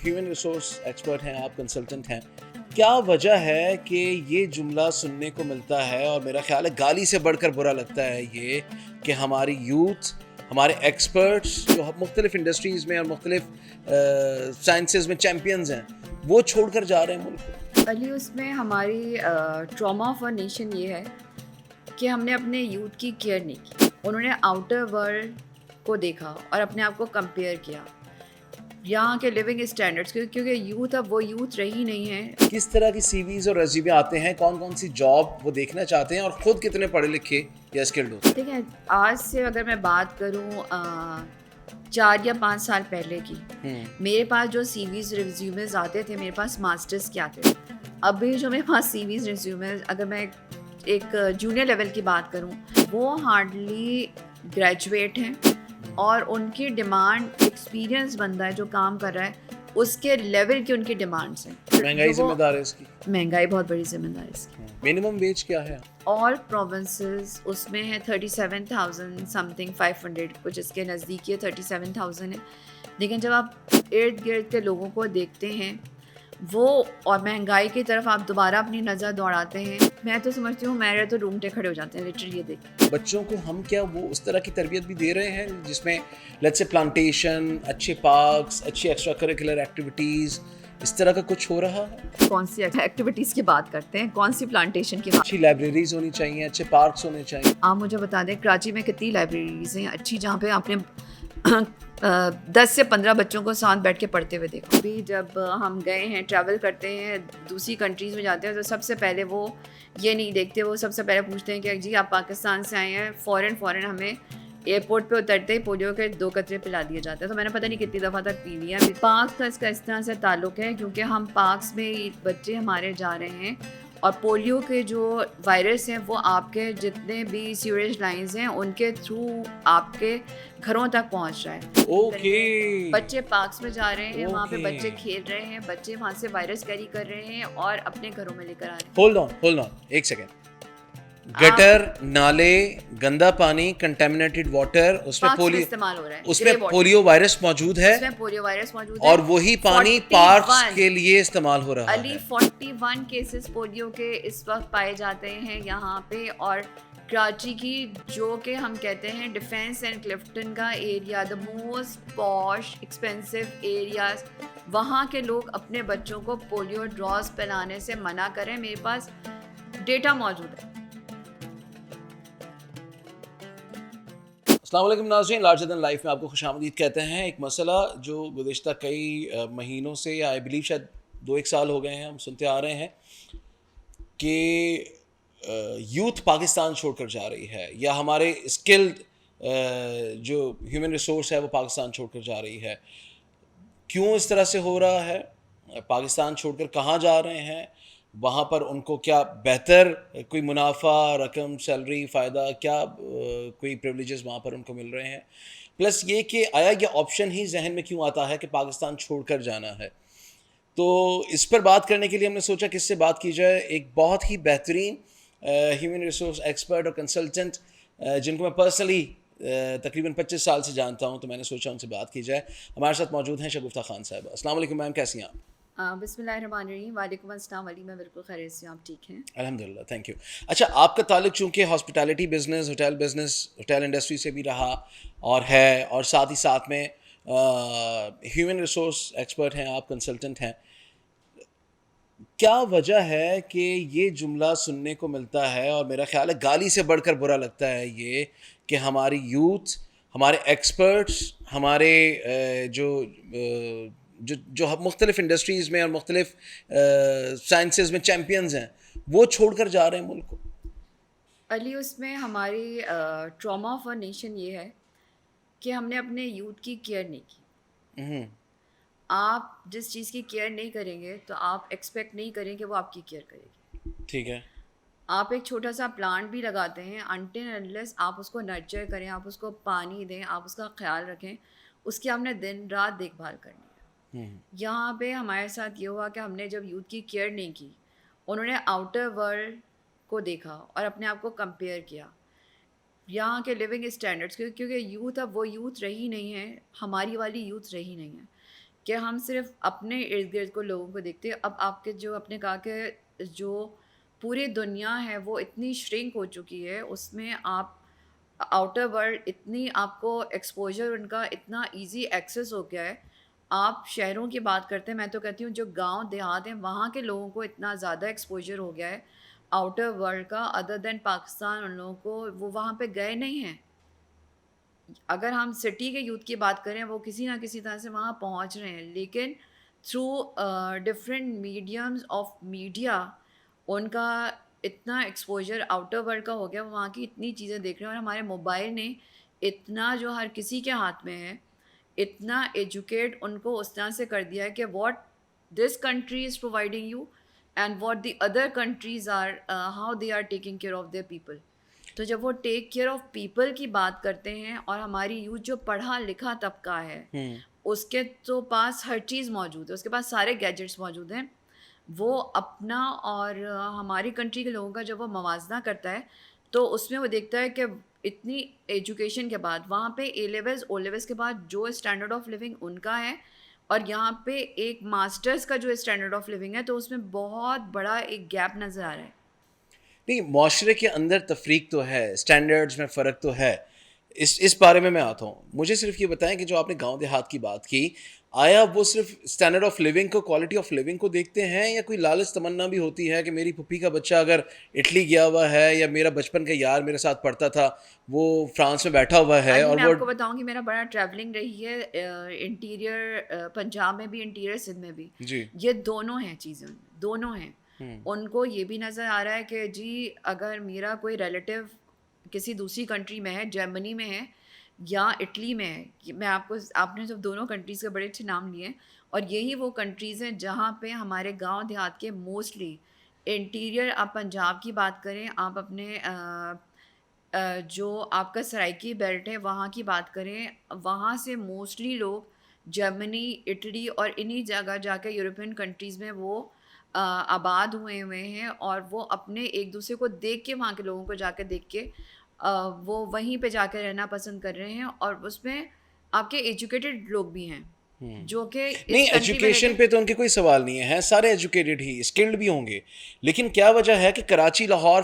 Human resource expert ہیں آپ, consultant ہیں. کیا وجہ ہے کہ یہ جملہ سننے کو ملتا ہے, اور میرا خیال ہے گالی سے بڑھ کر برا لگتا ہے یہ, کہ ہماری یوتھ, ہمارے ایکسپرٹس جو مختلف انڈسٹریز میں اور مختلف سائنسز میں چیمپئنز ہیں, وہ چھوڑ کر جا رہے ہیں ملک کو؟ علی, اس میں ہماری ٹراما آف اے نیشن یہ ہے کہ ہم نے اپنے یوتھ کی کیئر نہیں کی. انہوں نے آؤٹر ورلڈ کو دیکھا اور اپنے آپ کو کمپیئر کیا یہاں کے لیونگ اسٹینڈرڈس, کیونکہ یوتھ اب وہ یوتھ رہی نہیں ہے. کس طرح کی سی ویز اور ریزیومے آتے ہیں, کون کون سی جاب وہ دیکھنا چاہتے ہیں, اور خود کتنے پڑھے لکھے یا اسکلڈ ہوتے ہیں؟ ٹھیک ہے, آج سے اگر میں بات کروں 4 یا 5 سال پہلے کی, میرے پاس جو سی ویز ریزیومز آتے تھے, میرے پاس ماسٹرز کے آتے تھے. ابھی جو میرے پاس سی ویز ریزیومز, اگر میں ایک جونیئر لیول کی بات کروں, وہ ہارڈلی گریجویٹ ہیں, اور ان کی ڈیمانڈ ایکسپیرینس بندہ ہے جو کام کر رہا ہے اس کے لیول کی ان کی ڈیمانڈس ہیں. مہنگائی ذمہ دار ہے اس کی, مہنگائی بہت بڑی ذمہ دار ہے اس کی. منیمم ویج کیا ہے؟ آل پروونسز اس میں ہے 37,000 سم تھنگ 500, کچھ اس کے نزدیک یہ 37,000 ہے. لیکن جب آپ ارد گرد کے لوگوں کو دیکھتے ہیں وہ, اور مہنگائی کی طرف آپ دوبارہ اپنی نظر دوڑاتے ہیں, میں تو سمجھتی ہوں میرے تو رونگٹے کھڑے ہو جاتے ہیں لٹرلی یہ دیکھ. بچوں کو ہم کیا وہ اس طرح کی تربیت بھی دے رہے ہیں جس میں لیٹس سے پلانٹیشن, اچھے پارکس, اچھی ایکسٹرا کریکولر ایکٹیویٹیز, اس طرح کا کچھ ہو رہا ہے؟ کون سی ایکٹیویٹیز کی بات کرتے ہیں, کون سی پلانٹیشن کی بات؟ اچھی لائبریریز ہونی چاہیے, اچھے پارکس ہونے چاہیے. آپ مجھے بتا دیں کراچی میں کتنی لائبریریز ہیں اچھی جہاں پہ آپ نے 10 سے 15 بچوں کو ساتھ بیٹھ کے پڑھتے ہوئے دیکھو. ابھی جب ہم گئے ہیں, ٹریول کرتے ہیں, دوسری کنٹریز میں جاتے ہیں, تو سب سے پہلے وہ یہ نہیں دیکھتے, وہ سب سے پہلے پوچھتے ہیں کہ جی آپ پاکستان سے آئے ہیں. فوراً ہمیں ایئرپورٹ پہ اترتے ہی پولیو کے 2 قطرے پلا دیے جاتے ہیں. تو میں نے پتہ نہیں کتنی دفعہ تک پی لیا. پارکس کا اس کا اس طرح سے تعلق ہے کیونکہ ہم پارکس میں بچے ہمارے جا رہے ہیں, اور پولیو کے جو وائرس ہیں وہ آپ کے جتنے بھی سیوریج لائنز ہیں ان کے تھرو آپ کے گھروں تک پہنچ رہا ہے. اوکے, بچے پارکس میں جا رہے ہیں, وہاں پہ بچے کھیل رہے ہیں, بچے وہاں سے وائرس کیری کر رہے ہیں اور اپنے گھروں میں لے کر آ رہے ہیں. ہولڈ آن ایک سیکنڈ. گٹر, نالے, گندا پانی, کنٹامنیٹڈ واٹر, اس میں پولیو استعمال ہو رہا ہے, اس میں پولیو وائرس موجود ہے, اس میں پولیو وائرس موجود ہے, اور وہی پانی پارکس کے لیے استعمال ہو رہا علی ہے. 41 کیسز پولیو کے اس وقت پائے جاتے ہیں یہاں پہ. اور کراچی کی جو کہ ہم کہتے ہیں ڈیفینس اینڈ کلفٹن کا area, the most posh expensive areas, وہاں کے لوگ اپنے بچوں کو پولیو ڈراپس پلانے سے منع کریں. میرے پاس ڈیٹا موجود ہے. السلام علیکم ناظرین, لارجر دین لائف میں آپ کو خوش آمدید کہتے ہیں. ایک مسئلہ جو گزشتہ کئی مہینوں سے, یا آئی بلیو شاید 2-1 سال ہو گئے ہیں, ہم سنتے آ رہے ہیں کہ یوتھ پاکستان چھوڑ کر جا رہی ہے, یا ہمارے اسکلڈ جو ہیومن ریسورس ہے وہ پاکستان چھوڑ کر جا رہی ہے. کیوں اس طرح سے ہو رہا ہے؟ پاکستان چھوڑ کر کہاں جا رہے ہیں؟ وہاں پر ان کو کیا بہتر کوئی منافع, رقم, سیلری, فائدہ, کیا کوئی پریولیجز وہاں پر ان کو مل رہے ہیں؟ پلس یہ کہ آیا یہ آپشن ہی ذہن میں کیوں آتا ہے کہ پاکستان چھوڑ کر جانا ہے؟ تو اس پر بات کرنے کے لیے ہم نے سوچا کس سے بات کی جائے. ایک بہت ہی بہترین ہیومن ریسورس ایکسپرٹ اور کنسلٹنٹ جن کو میں پرسنلی تقریباً 25 سال سے جانتا ہوں, تو میں نے سوچا ان سے بات کی جائے. ہمارے ساتھ موجود ہیں شگفتہ خان صاحبہ. السلام علیکم میم, کیسی ہیں آپ؟ بسم اللہ الرحمن الرحیم. وعلیکم السلام علی, میں بالکل خیریت سے ہوں, آپ ٹھیک ہیں؟ الحمد للہ, تھینک یو. اچھا, آپ کا تعلق چونکہ ہاسپٹیلٹی بزنس, ہوٹل انڈسٹری سے بھی رہا اور ہے, اور ساتھ ہی ساتھ میں ہیومن ریسورس ایکسپرٹ ہیں آپ, کنسلٹنٹ ہیں. کیا وجہ ہے کہ یہ جملہ سننے کو ملتا ہے, اور میرا خیال ہے گالی سے بڑھ کر برا لگتا ہے یہ, کہ ہماری یوتھ, ہمارے ایکسپرٹس, ہمارے جو مختلف انڈسٹریز میں اور مختلف سائنسز میں چیمپئنز ہیں, وہ چھوڑ کر جا رہے ہیں ملک کو؟ علی, اس میں ہماری ٹراما آف اے نیشن یہ ہے کہ ہم نے اپنے یوتھ کی کیئر نہیں کی. آپ جس چیز کی کیئر نہیں کریں گے تو آپ ایکسپیکٹ نہیں کریں کہ وہ آپ کی کیئر کرے گی. ٹھیک ہے, آپ ایک چھوٹا سا پلانٹ بھی لگاتے ہیں, انٹل انلیس آپ اس کو نرچر کریں, آپ اس کو پانی دیں, آپ اس کا خیال رکھیں, اس کی آپ نے دن رات دیکھ بھال کرنی ہے. یہاں پہ ہمارے ساتھ یہ ہوا کہ ہم نے جب یوتھ کی کیئر نہیں کی, انہوں نے آؤٹر ورلڈ کو دیکھا اور اپنے آپ کو کمپیئر کیا یہاں کے لیونگ اسٹینڈرڈس, کیونکہ یوتھ اب وہ یوتھ رہی نہیں ہے, ہماری والی یوتھ رہی نہیں ہے. کہ ہم صرف اپنے ارد گرد کو لوگوں کو دیکھتے ہیں. اب آپ کے جو آپ نے کہا کہ جو پوری دنیا ہے وہ اتنی شرنک ہو چکی ہے, اس میں آپ آؤٹر ورلڈ اتنی آپ کو ایکسپوجر ان کا اتنا ایزی ایکسیس ہو گیا ہے. آپ شہروں کی بات کرتے ہیں, میں تو کہتی ہوں جو گاؤں دیہات ہیں وہاں کے لوگوں کو اتنا زیادہ ایکسپوجر ہو گیا ہے آؤٹر ورلڈ کا, ادر دین پاکستان. ان لوگوں کو وہ وہاں پہ گئے نہیں ہیں. اگر ہم سٹی کے یوتھ کی بات کریں وہ کسی نہ کسی طرح سے وہاں پہنچ رہے ہیں, لیکن through different mediums of media ان کا اتنا ایکسپوجر آؤٹر ورلڈ کا ہو گیا, وہاں کی اتنی چیزیں دیکھ رہے ہیں. اور ہمارے موبائل نے اتنا جو ہر کسی کے ہاتھ میں ہے اتنا ایجوکیٹ ان کو اس طرح سے کر دیا ہے کہ what this country is providing you and what the other countries are how they are taking care of their people. تو جب وہ ٹیک کیئر آف پیپل کی بات کرتے ہیں, اور ہماری یوتھ جو پڑھا لکھا طبقہ ہے اس کے تو پاس ہر چیز موجود ہے, اس کے پاس سارے گیجٹس موجود ہیں, وہ اپنا اور ہماری کنٹری کے لوگوں کا جب وہ موازنہ کرتا ہے تو اس میں وہ دیکھتا ہے کہ اتنی ایجوکیشن کے بعد وہاں پہ اے لیولز او لیولز کے بعد جو اسٹینڈرڈ آف لیونگ ان کا ہے اور یہاں پہ ایک ماسٹرز کا جو اسٹینڈرڈ آف لیونگ ہے, تو اس میں بہت بڑا ایک گیپ نظر آ رہا ہے. نہیں, معاشرے کے اندر تفریق تو ہے, اسٹینڈرڈز میں فرق تو ہے, اس بارے میں آتا ہوں. مجھے صرف یہ بتائیں کہ جو آپ نے گاؤں دیہات کی بات کی, آیا وہ صرف اسٹینڈرڈ آف لیونگ کو, کوالٹی آف لیونگ کو دیکھتے ہیں, یا کوئی لالچ تمنا بھی ہوتی ہے کہ میری پھپھی کا بچہ اگر اٹلی گیا ہوا ہے, یا میرا بچپن کا یار میرے ساتھ پڑھتا تھا وہ فرانس میں بیٹھا ہوا ہے, اور میں وہ آپ کو بتاؤں کہ میرا بڑا ٹریولنگ رہی ہے انٹیریئر پنجاب میں بھی, انٹیریئر سندھ میں بھی. جی یہ دونوں ہیں چیزیں, دونوں ہیں. ان کو یہ بھی نظر آ رہا ہے کہ جی اگر میرا کوئی ریلیٹیو کسی دوسری کنٹری میں ہے, جرمنی میں ہے یا اٹلی میں ہے, میں آپ نے جب دونوں کنٹریز کے بڑے اچھے نام لیے, اور یہی وہ کنٹریز ہیں جہاں پہ ہمارے گاؤں دیہات کے موسٹلی انٹیریئر, آپ پنجاب کی بات کریں, آپ اپنے جو آپ کا سرائکی بیلٹ ہے وہاں کی بات کریں, وہاں سے موسٹلی لوگ جرمنی, اٹلی اور انہی جگہ جا کے یورپین کنٹریز میں وہ آباد ہوئے ہیں, اور وہ اپنے ایک دوسرے کو دیکھ کے, وہاں کے لوگوں کو جا کے دیکھ کے وہ وہیں پہ جا کے رہنا پسند کر رہے ہیں. اور اس میں آپ کے ایجوکیٹڈ لوگ بھی ہیں جو کہ نہیں, ایجوکیشن پہ تو ان کے کوئی سوال نہیں ہے, سارے ایجوکیٹڈ ہی, اسکلڈ بھی ہوں گے, لیکن کیا وجہ ہے کہ کراچی, لاہور,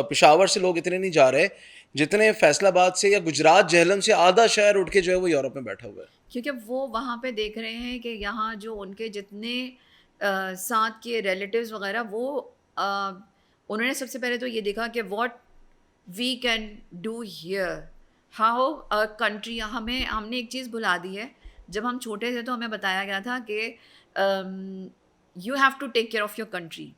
پشاور سے لوگ اتنے نہیں جا رہے جتنے فیصل آباد سے یا گجرات, جہلم سے آدھا شہر اٹھ کے جو ہے وہ یورپ میں بیٹھا ہوا ہے. کیونکہ وہ وہاں پہ دیکھ رہے ہیں کہ یہاں جو ان کے جتنے ساتھ کے ریلیٹیوز وغیرہ, وہ انہوں نے سب سے پہلے تو یہ دیکھا کہ what we can do here, how country. ہم نے ایک چیز بھلا دی ہے, جب ہم چھوٹے تھے تو ہمیں بتایا گیا تھا کہ you have to take care of your country,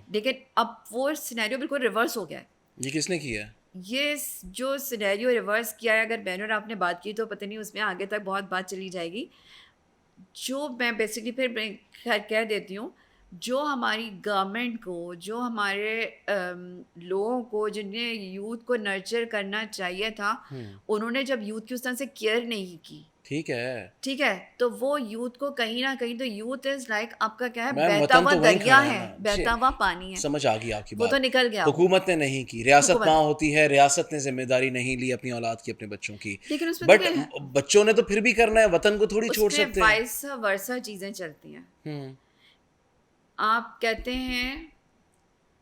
لیکن اب وہ سینیریو بالکل ریورس ہو گیا ہے. یہ کس نے کیا ہے؟ یہ جو سینیریو ریورس کیا ہے, اگر بہن اور آپ نے بات کی تو پتہ نہیں اس میں آگے تک بہت بات چلی جائے گی. جو میں بیسکلی پھر کہہ دیتی ہوں, جو ہماری گورنمنٹ کو, جو ہمارے لوگوں کو جن نے یوتھ کو نرچر کرنا چاہیے تھا, انہوں نے جب یوتھ کی اس طرح سے کیئر نہیں کی, ٹھیک ہے, تو وہ یوتھ کو کہیں نہ کہیں, تو یوتھ از لائک آپ کا کیا ہے, بہتا ہوا دریا ہے, بہتا ہوا پانی ہے. سمجھ آ گئی آپ کی وہ بات. تو نکل گیا, حکومت نے نہیں کی, ریاست ماں ہوتی ہے, ریاست نے ذمہ داری نہیں لی اپنی اولاد کی, اپنے بچوں کی, لیکن اس میں بٹ بچوں نے تو پھر بھی کرنا ہے, وطن کو تھوڑی چھوڑ سکتے ہیں. اس میں وائس ورثہ چیزیں چلتی ہیں. آپ کہتے ہیں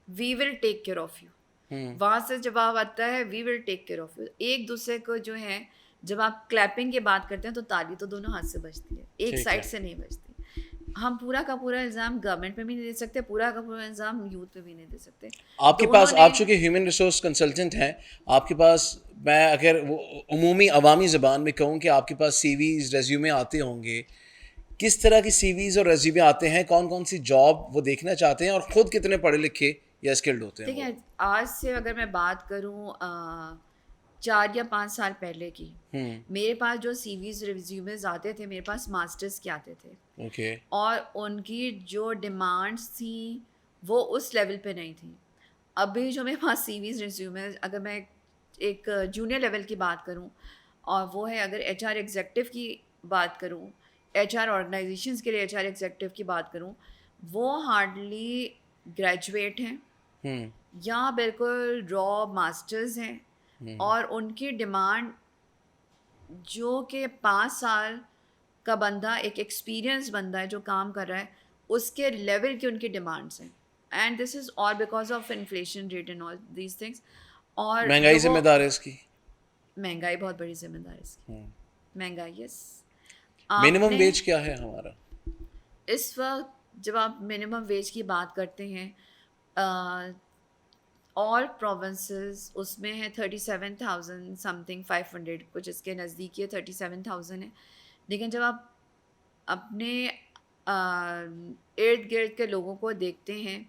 وی ول ٹیک کیئر آف یو, وہاں سے جواب آتا ہے وی ول ٹیک کیئر آف یو. ایک دوسرے کو جو ہے, جب آپ کلیپنگ کی بات کرتے ہیں تو تالی تو دونوں ہاتھ سے بجتی ہے, ایک سائڈ سے نہیں بجتی. ہم پورا کا پورا الزام گورنمنٹ پہ بھی نہیں دے سکتے, پورا کا پورا الزام یوتھ پہ بھی نہیں دے سکتے. آپ کے پاس, آپ چونکہ ہیومن ریسورس کنسلٹنٹ ہیں, آپ کے پاس, میں اگر عمومی عوامی زبان میں کہوں کہ آپ کے پاس سی ویز, ریزیومے آتے ہوں گے, کس طرح کی سی ویز اور ریزیومے آتے ہیں, کون کون سی جاب وہ دیکھنا چاہتے ہیں, اور خود کتنے پڑھے لکھے یا اسکلڈ ہوتے ہیں؟ دیکھیں, آج سے اگر میں بات کروں 4 یا 5 سال پہلے کی, میرے پاس جو سی ویز ریزیومز آتے تھے, میرے پاس ماسٹرز کے آتے تھے, اور ان کی جو ڈیمانڈس تھیں وہ اس لیول پہ نہیں تھیں. ابھی جو میرے پاس سی ویز ریزیومز, اگر میں ایک جونیئر لیول کی بات کروں, اور وہ ہے اگر ایچ آر ایگزیکٹو کی بات کروں, ایچ آر آرگنائزیشنس کے لیے ایچ آر ایگزیکٹو کی بات کروں, وہ ہارڈلی گریجویٹ ہیں یا بالکل را ماسٹرز ہیں, اور ان کی ڈیمانڈ جو کہ 5 سال کا بندہ ایک ایکسپیرینس بندہ ہے جو کام کر رہا ہے, اس کے لیول کی ان کی ڈیمانڈس ہیں. And this is all because of inflation rate and all these things. اور مہنگائی جو ذمہ دار ہے اس کی. مہنگائی بہت بڑی ذمہ دار ہے اس کی. مہنگائی یس. منیمم ویج کیا ہے ہمارا اس وقت؟ جب آپ منیمم ویج کی بات کرتے ہیں, آل پروونسز اس میں ہے 37,000 سم تھنگ 500 کچھ اس کے نزدیک یہ 37,000 ہے. لیکن جب آپ اپنے ارد گرد کے لوگوں کو دیکھتے ہیں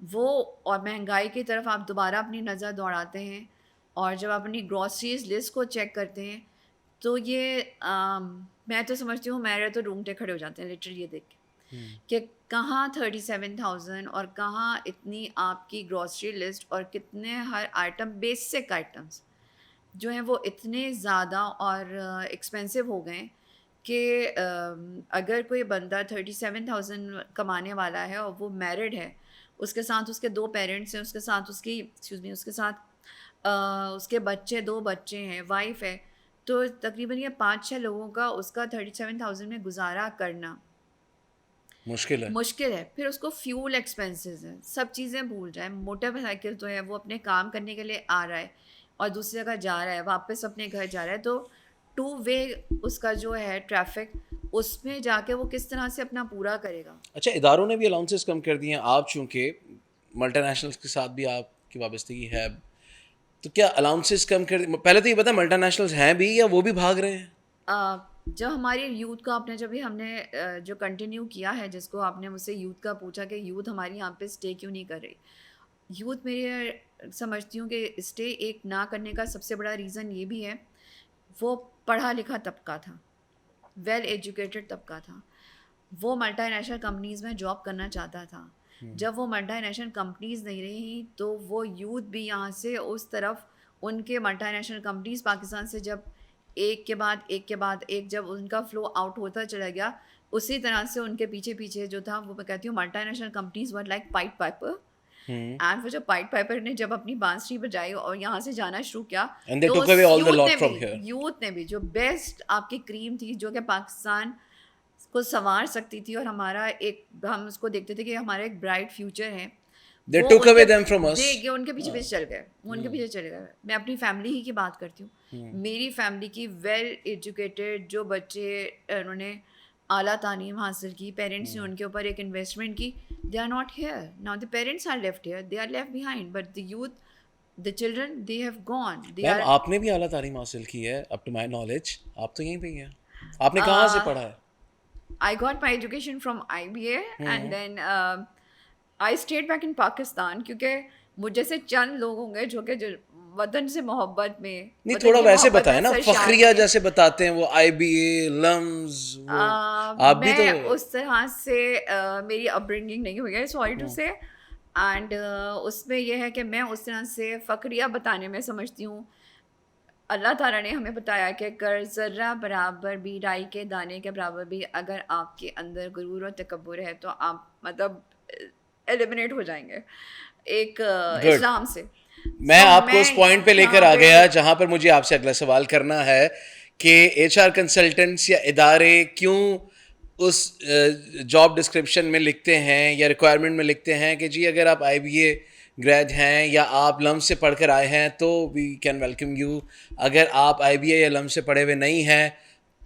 وہ, اور مہنگائی کی طرف آپ دوبارہ اپنی نظر دوڑاتے ہیں, اور جب آپ اپنی گروسریز لسٹ کو چیک کرتے ہیں تو یہ میں تو سمجھتی ہوں میرے تو رونگٹے کھڑے ہو جاتے ہیں لٹرلی یہ دیکھ کے کہ کہاں 37,000 اور کہاں اتنی آپ کی گروسری لسٹ, اور کتنے ہر آئٹم بیسک آئٹمس جو ہیں وہ اتنے زیادہ اور ایکسپینسو ہو گئے کہ اگر کوئی بندہ 37,000 کمانے والا ہے اور وہ میرڈ ہے, اس کے ساتھ اس کے 2 پیرنٹس ہیں, اس کے ساتھ اس کی اس کے ساتھ اس کے بچے 2 بچے ہیں, وائف ہے, تو تقریباً یہ 5-6 لوگوں کا اس کا 37,000 میں گزارا کرنا مشکل ہے. پھر اس کو فیول ایکسپینسز ہیں, سب چیزیں بھول جائیں. موٹر سائیکل تو ہے, وہ اپنے کام کرنے کے لیے آ رہا ہے اور دوسری جگہ جا رہا ہے, واپس اپنے گھر جا رہا ہے, تو 2 وے اس کا جو ہے ٹریفک, اس میں جا کے وہ کس طرح سے اپنا پورا کرے گا. اچھا, اداروں نے بھی الاؤنسز کم کر دیے ہیں. آپ چونکہ ملٹی نیشنلس کے ساتھ بھی آپ کی وابستگی ہے, تو کیا الاؤنسز کم کر دی؟ پہلے تو یہ بتا ملٹی نیشنلز ہیں بھی یا وہ بھی بھاگ رہے ہیں؟ جب ہماری یوتھ کو آپ نے جب ہم نے جو کنٹینیو کیا ہے, جس کو آپ نے مجھ سے یوتھ کا پوچھا کہ یوتھ ہماری یہاں پہ اسٹے کیوں نہیں کر رہی, یوتھ میرے سمجھتی ہوں کہ اسٹے ایک نہ کرنے کا سب سے بڑا ریزن یہ بھی ہے, وہ پڑھا لکھا طبقہ تھا, ویل ایجوکیٹڈ طبقہ تھا, وہ ملٹی نیشنل کمپنیز میں جاب کرنا چاہتا تھا. جب وہ ملٹی نیشنل کمپنیز نہیں رہی تو وہ یوتھ بھی یہاں سے اس طرف, ان کے ملٹی نیشنل کمپنیز پاکستان سے جب ایک کے بعد ایک جب ان کا فلو آؤٹ ہوتا چلا گیا, اسی طرح سے ان کے پیچھے جو تھا, وہ میں کہتی ہوں multi national companies were like Pied Piper. And وہ جو پائٹ پائپر نے جب اپنی بانسری بجائی اور یہاں سے جانا شروع کیا, تو یوتھ نے بھی جو بیسٹ آپ کی کریم تھی جو کہ پاکستان کو سنوار سکتی تھی, اور ہمارا ایک, ہم اس کو دیکھتے تھے کہ ہمارا ایک برائٹ فیوچر ہے, ان کے پیچھے چل گئے, وہ ان کے پیچھے چلے گئے. میں اپنی فیملی ہی کی بات کرتی ہوں, میری فیملی کی ویل ایجوکیٹڈ جو بچے, انہوں نے اعلیٰ تعلیم حاصل کی, پیرنٹس نے ان کے اوپر ایک انویسٹمنٹ کی, they are not here now. The parents are left here, they are left behind, but the youth, the children, they have gone. Ma'am آپ نے بھی اعلیٰ تعلیم حاصل کی ہے اپ ٹو مائی نالج, آپ تو یہیں پہ ہی ہیں. آپ نے کہاں سے پڑھا ہے؟ I got my education from IBA and then I stayed back in Pakistan, کیونکہ مجھ جیسے چند لوگ ہوں گے جو کہ وطن سے محبت میں, نہیں تھوڑا ویسے بتائیں نا, فخریہ جیسے بتاتے ہیں وہ IBA لمز, آپ بھی تو. میں اس طرح سے میری اپ برنگنگ نہیں ہوئی ہے, سوری ٹو سے. اینڈ اس میں یہ ہے کہ میں اس طرح سے فخریہ بتانے میں سمجھتی ہوں, اللہ تعالیٰ نے ہمیں بتایا کہ کر ذرہ برابر بھی, رائی کے دانے کے برابر بھی اگر آپ کے اندر غرور و تکبر ہے تو آپ مطلب ایلیمنیٹ ہو جائیں گے ایک اسلام سے. میں آپ کو اس پوائنٹ پہ لے کر آ گیا جہاں پر مجھے آپ سے اگلا سوال کرنا ہے کہ HR کنسلٹنٹس یا ادارے کیوں اس جاب ڈسکرپشن میں لکھتے ہیں یا ریکوائرمنٹ میں لکھتے ہیں کہ جی اگر آپ IBA گریڈ ہیں یا آپ لمس سے پڑھ کر آئے ہیں تو وی کین ویلکم یو, اگر آپ IBA یا لمس سے پڑھے ہوئے نہیں ہیں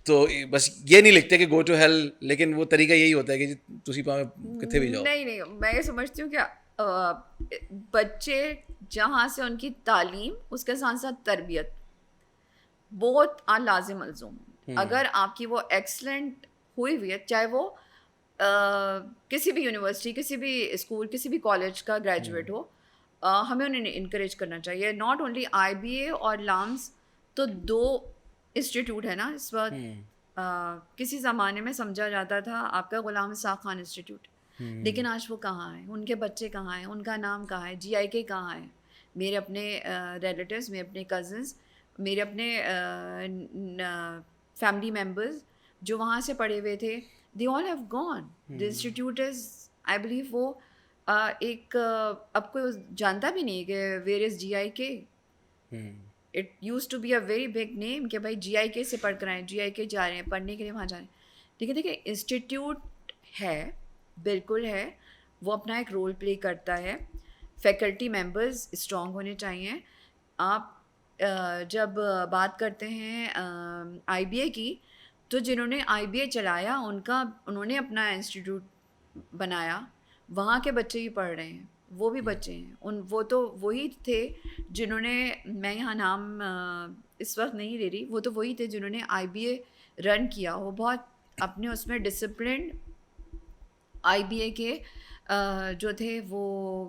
تو بس یہ نہیں لکھتے کہ گو ٹو ہیل, لیکن وہ طریقہ یہی ہوتا ہے کہ تسی کتنے بھی جاؤ. نہیں, میں یہ سمجھتی ہوں کہ بچے جہاں سے ان کی تعلیم, اس کے ساتھ ساتھ تربیت بہت لازم ملزوم. اگر آپ کی وہ ایکسلنٹ ہوئی ہوئی ہے, چاہے وہ کسی بھی یونیورسٹی, کسی بھی اسکول, کسی بھی کالج کا گریجویٹ ہو, ہمیں انہیں انکریج کرنا چاہیے. ناٹ اونلی IBA اور لامس تو 2 انسٹیٹیوٹ ہے نا اس وقت. کسی زمانے میں سمجھا جاتا تھا آپ کا غلام اسحاق خان انسٹیٹیوٹ, لیکن آج وہ کہاں ہیں, ان کے بچے کہاں ہیں, ان کا نام کہاں ہے, GIK کہاں ہے. میرے اپنے ریلیٹیوز, میرے اپنے کزنس, میرے اپنے فیملی ممبرز جو وہاں سے پڑھے ہوئے تھے, they all have gone. The institute is, I believe, وہ ایک اب کوئی جانتا بھی نہیں کہ where is GIK. It used to be a very big name کہ بھائی GIK سے پڑھ کر آئیں, GIK جا رہے ہیں پڑھنے کے لیے, وہاں جا رہے ہیں. لیکن دیکھیں انسٹیٹیوٹ ہے, بالکل ہے, وہ اپنا ایک رول پلے کرتا ہے, فیکلٹی ممبرز اسٹرانگ ہونے چاہیے. آپ جب بات کرتے ہیں آئی بی اے کی, تو جنہوں نے آئی بی اے چلایا انہوں نے اپنا انسٹیٹیوٹ بنایا, وہاں کے بچے ہی پڑھ رہے ہیں, وہ بھی بچے ہیں, وہ تو وہی تھے جنہوں نے, میں یہاں نام اس وقت نہیں لے رہی, وہ تو وہی تھے جنہوں نے آئی بی اے رن کیا. وہ بہت اپنے اس میں ڈسپلنڈ آئی بی اے کے جو تھے وہ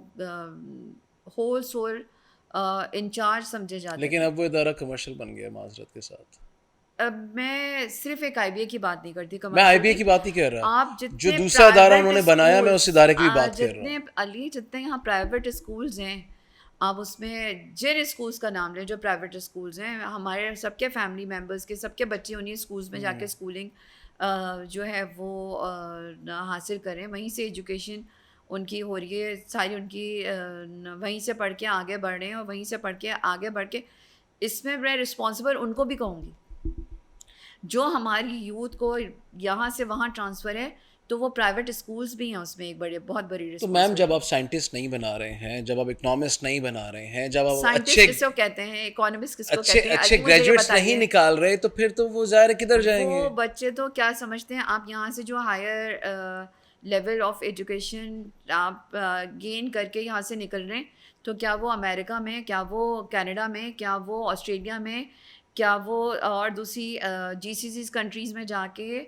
ہول سول انچارج سمجھے جاتے لیکن تھے. اب وہ ادارہ کمرشل بن گیا معذرت کے ساتھ. اب میں صرف ایک آئی بی اے کی بات نہیں کرتی, میں آئی بی اے کمرشل کی بات نہیں کر رہا, آپ جو جتنے دوسرا ادارہ انہوں نے پرائیویٹ بنایا میں اس ادارے کی بھی بات کر رہا جتنے ہوں. علی جتنے یہاں پرائیویٹ اسکولز ہیں, آپ اس میں جن اسکولز کا نام لیں جو پرائیویٹ اسکولز ہیں, ہمارے سب کے فیملی ممبرس کے سب کے بچے انہیں اسکولز میں جا کے اسکولنگ جو ہے وہ حاصل کریں, وہیں سے ایجوکیشن ان کی ہو رہی ہے ساری, ان کی وہیں سے پڑھ کے آگے بڑھ رہے ہیں, اور وہیں سے پڑھ کے آگے بڑھ کے, اس میں میں رسپانسبل ان کو بھی کہوں گی, جو ہماری یوتھ کو یہاں سے وہاں ٹرانسفر ہے, تو وہ پرائیویٹ اسکولز بھی ہیں اس میں ایک بہت بڑی تو میم رسپانسبلٹی. جب آپ سائنٹسٹ نہیں بنا رہے ہیں, جب آپ اکنامسٹ نہیں بنا رہے ہیں, جب آپ سائنٹسٹ کس کو کہتے ہیں, اکانومسٹ کس کو کہتے ہیں, اچھے علی مجھے یہ گریجویٹس نہیں بتائیے. نکال رہے, تو پھر تو وہ ظاہر کدھر جائیں گے؟ وہ بچے تو کیا سمجھتے ہیں, آپ یہاں سے جو ہائر لیول آف ایجوکیشن آپ گین کر کے یہاں سے نکل رہے ہیں, تو کیا وہ امریکہ میں, کیا وہ کینیڈا میں, کیا وہ آسٹریلیا میں, کیا وہ اور دوسری جی سی سیز کنٹریز میں جا کے,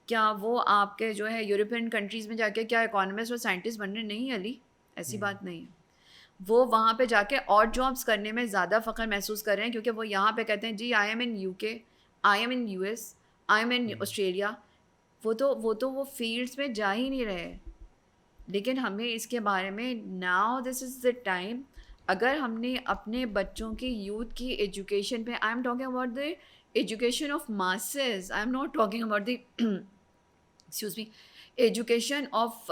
کیا وہ آپ کے جو ہے یورپین کنٹریز میں جا کے کیا اکانومسٹ اور سائنٹسٹ بننے نہیں؟ علی ایسی بات نہیں ہے. وہ وہاں پہ جا کے اور جابس کرنے میں زیادہ فخر محسوس کر رہے ہیں, کیونکہ وہ یہاں پہ کہتے ہیں جی آئی ایم ان یو کے, I am in U S, I am in Australia. وہ فیلڈس میں جا ہی نہیں رہے. لیکن ہمیں اس کے بارے میں now this is the time, اگر ہم نے اپنے بچوں کی یوتھ کی ایجوکیشن پہ, I am talking about the education of masses, I am not talking about the excuse me education of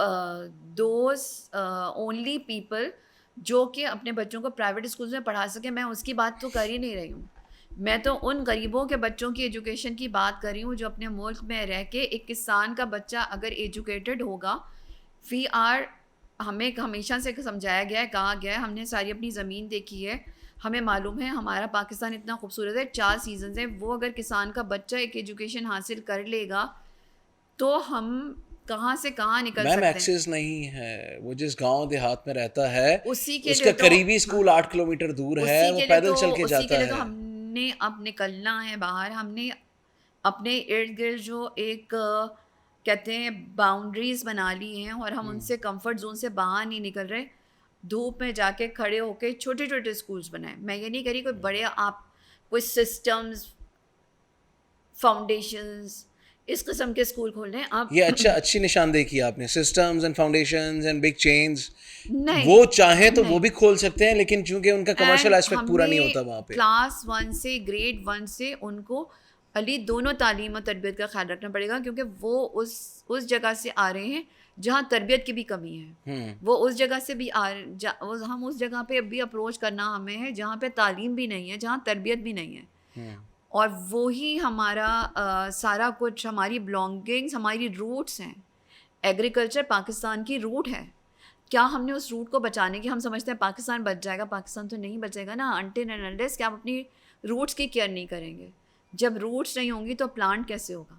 those only people جو کہ اپنے بچوں کو پرائیویٹ اسکولز میں پڑھا سکیں, میں اس کی بات تو کر ہی نہیں رہی ہوں. میں تو ان غریبوں کے بچوں کی ایجوکیشن کی بات کر رہی ہوں جو اپنے ملک میں رہ کے, ایک کسان کا بچہ اگر ایجوکیٹڈ ہوگا, ہمیں ہمیشہ سے سمجھایا گیا ہے, کہا گیا ہے, ہم نے ساری اپنی زمین دیکھی ہے, ہمیں معلوم ہے ہمارا پاکستان اتنا خوبصورت ہے, 4 سیزنز ہیں, وہ اگر کسان کا بچہ ایک ایجوکیشن حاصل کر لے گا تو ہم کہاں سے کہاں نکل میم سکتے ہیں. ایکسیس نہیں ہے, وہ جس گاؤں دیہات میں رہتا ہے اسی کے اس لیے کا تو قریبی اسکول 8 کلومیٹر دور ہے, وہ پیدل چل کے جاتا ہے. تو ہم نے اب نکلنا ہے باہر, ہم نے اپنے ارد گرد جو ایک کہتے ہیں باؤنڈریز بنا لی ہیں, اور ہم ان سے کمفرٹ زون سے باہر نہیں نکل رہے. دھوپ میں جا کے کھڑے ہو کے چھوٹے چھوٹے اسکولس بنائیں. میں یہ نہیں کہہ رہی کوئی بڑے آپ کوئی سسٹمز فاؤنڈیشنز اس قسم کے اسکول کھول رہے ہیں آپ. یہ اچھی نشاندہی کی آپ نے, systems and foundations and big chains, نہیں, وہ چاہیں تو وہ بھی کھول سکتے ہیں, لیکن چونکہ ان کا کمرشل ایسپیکٹ پورا نہیں ہوتا وہاں پہ. کلاس 1 سے گریڈ 1 سے ان کو علی دونوں تعلیم اور تربیت کا خیال رکھنا پڑے گا, کیونکہ وہ اس جگہ سے آ رہے ہیں جہاں تربیت کی بھی کمی ہے. وہ اس جگہ سے بھی ہم اس جگہ پہ بھی اپروچ کرنا ہمیں ہے جہاں پہ تعلیم بھی نہیں ہے, جہاں تربیت بھی نہیں ہے, اور وہی ہمارا سارا کچھ, ہماری بلانگنگس, ہماری روٹس ہیں. ایگریکلچر پاکستان کی روٹ ہے. کیا ہم نے اس روٹ کو بچانے کی, ہم سمجھتے ہیں پاکستان بچ جائے گا, پاکستان تو نہیں بچے گا نا انٹل اینڈ انلیس کہ آپ اپنی روٹس کی کیئر نہیں کریں گے. جب روٹس نہیں ہوں گی تو پلانٹ کیسے ہوگا؟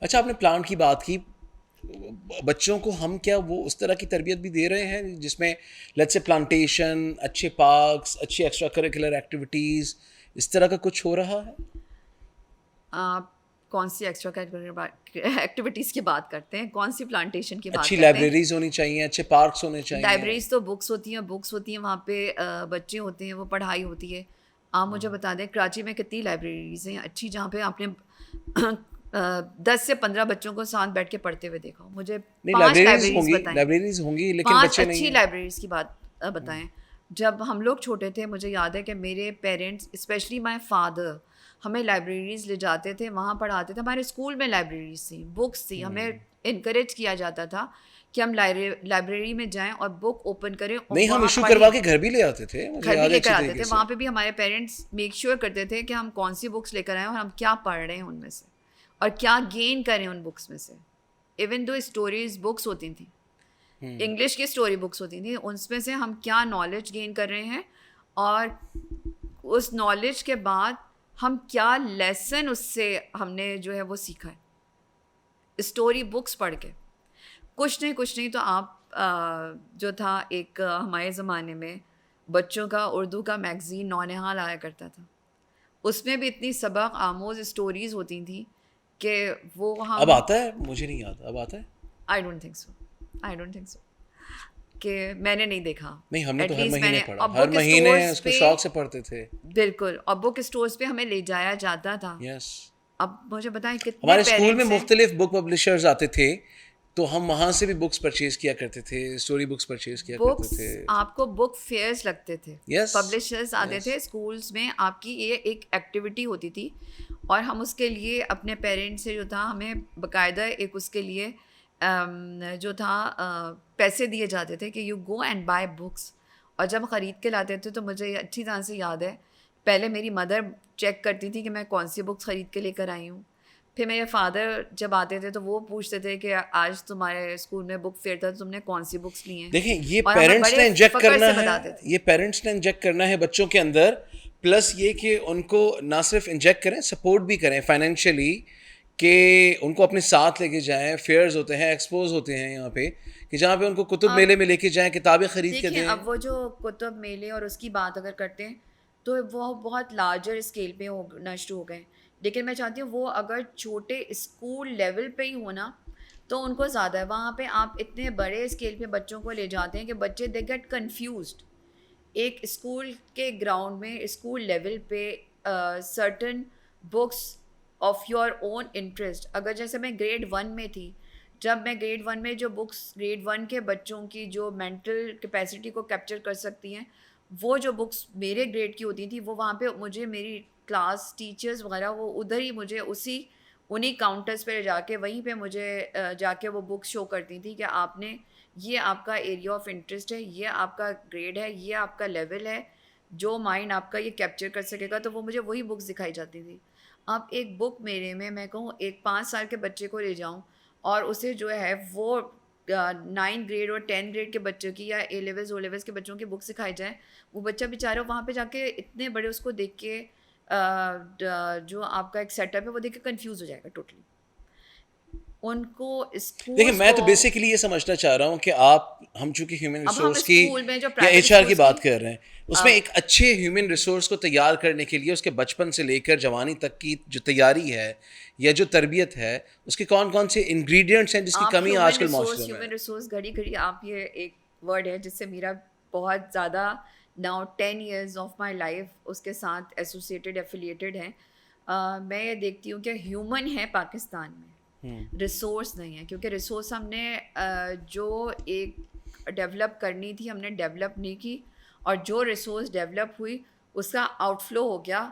اچھا آپ نے پلانٹ کی بات کی, بچوں کو ہم کیا وہ اس طرح کی تربیت بھی دے رہے ہیں جس میں لیٹس سے پلانٹیشن, اچھے پارکس, اچھی ایکسٹرا کریکولر ایکٹیویٹیز, اس طرح کا کچھ ہو رہا ہے؟ آپ کون سی ایکسٹرا کریکولر ایکٹیویٹیز کی بات کرتے ہیں, کون سی پلانٹیشن کی بات اچھی کرتے ہیں؟ لائبریریز ہونی چاہیے, اچھے پارکس ہونے چاہیے. لائبریریز تو بکس ہوتی ہیں, وہاں پہ بچے ہوتے ہیں, وہ پڑھائی ہوتی ہے. آپ مجھے بتا دیں کراچی میں کتنی لائبریریز ہیں اچھی, جہاں پہ آپ نے 10 سے 15 بچوں کو ساتھ بیٹھ کے پڑھتے ہوئے دیکھا. مجھے 5 لائبریریز ہوں گی لیکن 5 بچے نہیں اچھی ہیں. لائبریریز کی بات بتائیں. جب ہم لوگ چھوٹے تھے, مجھے یاد ہے کہ میرے پیرنٹس اسپیشلی مائی فادر ہمیں لائبریریز لے جاتے تھے, وہاں پڑھاتے تھے. ہمارے اسکول میں لائبریریز تھیں, بکس تھی, ہمیں انکریج کیا جاتا تھا کہ ہم لائبریری میں جائیں اور بک اوپن کریں. نہیں, ہم ایشو کروا کے گھر بھی لے آتے تھے, گھر بھی لے کر آتے تھے. وہاں پہ بھی ہمارے پیرنٹس میک شیور کرتے تھے کہ ہم کون سی بکس لے کر آئیں اور ہم کیا پڑھ رہے ہیں ان میں سے, اور کیا گین کریں ان بکس میں سے. ایون دو اسٹوریز بکس ہوتی تھیں, انگلش کی اسٹوری بکس ہوتی تھیں, ان میں سے ہم کیا نالج گین کر رہے ہیں اور اس نالج کے بعد ہم کیا لیسن اس سے ہم نے جو ہے وہ سیکھا ہے اسٹوری بکس پڑھ کے. کچھ نہیں تو آپ جو تھا ایک ہمارے زمانے میں بچوں کا اردو کا میگزین نونہال آیا کرتا تھا, اس میں بھی اتنی سبق آموز اسٹوریز ہوتی تھیں کہ وہ ہم اب آتا ہے, مجھے نہیں یاد, اب آتا ہے. آئی ڈونٹ تھنک سو کہ میں نے نہیں دیکھا. نہیں, ہم نے تو ہر At least مہینے میں پڑھا, اب ہر بک مہینے اسٹورز اس کو پہ شوق سے پڑھتے تھے. بالکل, اور بک اسٹورز پہ ہمیں لے جایا جاتا تھا. یس, اب مجھے بتائیں کتنے ہمارے اسکول میں پیرنٹس ہیں, مختلف بک پبلشرز آتے تھے تو ہم وہاں سے بھی بکس پرچیز کیا کرتے تھے, اسٹوری بکس پرچیز کیا کرتے بکس تھے. آپ کو بک فیئرس لگتے تھے, Yes, پبلشرز آتے تھے اسکولس میں, آپ کی یہ ایک ایکٹیویٹی ہوتی تھی اور ہم اس کے لیے اپنے پیرنٹس سے جو تھا ہمیں باقاعدہ ایک اس کے لیے جو تھا پیسے دیے جاتے تھے کہ you go and by books. اور جب خرید کے لاتے تھے تو مجھے اچھی طرح سے یاد ہے, پہلے میری مدر چیک کرتی تھی کہ میں کون سی بکس خرید کے لے کر آئی ہوں, پھر میرے فادر جب آتے تھے تو وہ پوچھتے تھے کہ آج تمہارے اسکول میں بک فیئر تھا تو تم نے کون سی بکس لی ہیں. دیکھیں یہ اور ہمیں پیرنٹس بڑے نے انجیکٹ فخر کرنا سے ہے, بتاتے تھے. یہ پیرنٹس نے انجیکٹ کرنا ہے بچوں کے اندر, پلس یہ کہ ان کو نہ صرف انجیکٹ کریں, سپورٹ بھی کریں فائنینشلی, کہ ان کو اپنے ساتھ لے کے جائیں. فیئرز ہوتے ہیں, ایکسپوز ہوتے ہیں یہاں پہ, کہ جہاں پہ ان کو کتب میلے میں لے کے جائیں, کتابیں خرید کے دیکھیں دیں. اب وہ جو کتب میلے اور اس کی بات اگر کرتے ہیں تو وہ بہت لارجر اسکیل پہ ہونا شروع ہو گئے, لیکن میں چاہتی ہوں وہ اگر چھوٹے اسکول لیول پہ ہی ہونا تو ان کو زیادہ ہے. وہاں پہ آپ اتنے بڑے اسکیل پہ بچوں کو لے جاتے ہیں کہ بچے دے گیٹ کنفیوزڈ. ایک اسکول کے گراؤنڈ میں اسکول لیول پہ certain books of your own interest, اگر جیسے میں گریڈ 1 میں تھی, جب میں گریڈ 1 میں جو بکس گریڈ 1 کے بچوں کی جو مینٹل کیپیسٹی کو کیپچر کر سکتی ہیں, وہ جو بکس میرے گریڈ کی ہوتی تھیں وہ وہاں پہ مجھے میری کلاس ٹیچرز وغیرہ وہ ادھر ہی مجھے انہیں کاؤنٹرز پہ جا کے وہیں پہ مجھے جا کے وہ بکس شو کرتی تھیں کہ آپ نے یہ آپ کا ایریا آف انٹرسٹ ہے, یہ آپ کا گریڈ ہے, یہ آپ کا لیول ہے, جو مائنڈ آپ کا یہ کیپچر کر سکے گا, تو وہ مجھے وہی بکس دکھائی جاتی تھی. اب ایک بک میرے میں کہوں ایک 5 سال کے بچے کو لے جاؤں اور اسے جو ہے وہ 9 گریڈ اور 10 گریڈ کے بچوں کی یا اے لیولز او لیولز کے بچوں کی بک سکھائی جائے, وہ بچہ بیچارہ وہاں پہ جا کے اتنے بڑے اس کو دیکھ کے جو آپ کا ایک سیٹ اپ ہے وہ دیکھ کے کنفیوز ہو جائے گا ٹوٹلی. ان کو اسکول, دیکھیں میں تو بیسیکلی یہ سمجھنا چاہ رہا ہوں کہ ہم چونکہ ہیومن اب ہم ریسورس کی اسکول میں جو یا پرائیویٹ ایچ آر کی اسکولس بات کر رہے ہیں, اس میں ایک اچھے ہیومن ریسورس کو تیار کرنے کے لیے اس کے بچپن سے لے کر جوانی تک کی جو تیاری ہے یا جو تربیت ہے, اس کے کون کون سے انگریڈینٹس ہیں جس کی کمی آج کل معاشرے میں ہے. ہیومن ریسورس گھڑی گھڑی آپ یہ ایک ورڈ ہے جس سے میرا بہت زیادہ now 10 years of my life اس کے ساتھ ایسوسیٹیڈ ایفیلیٹڈ ہیں. میں یہ دیکھتی ہوں کہ ہیومن ہے پاکستان میں, ریسورس نہیں ہے, کیونکہ ریسورس ہم نے جو ایک ڈیولپ کرنی تھی ہم نے ڈیولپ نہیں کی, اور جو ریسورس ڈیولپ ہوئی اس کا آؤٹ فلو ہو گیا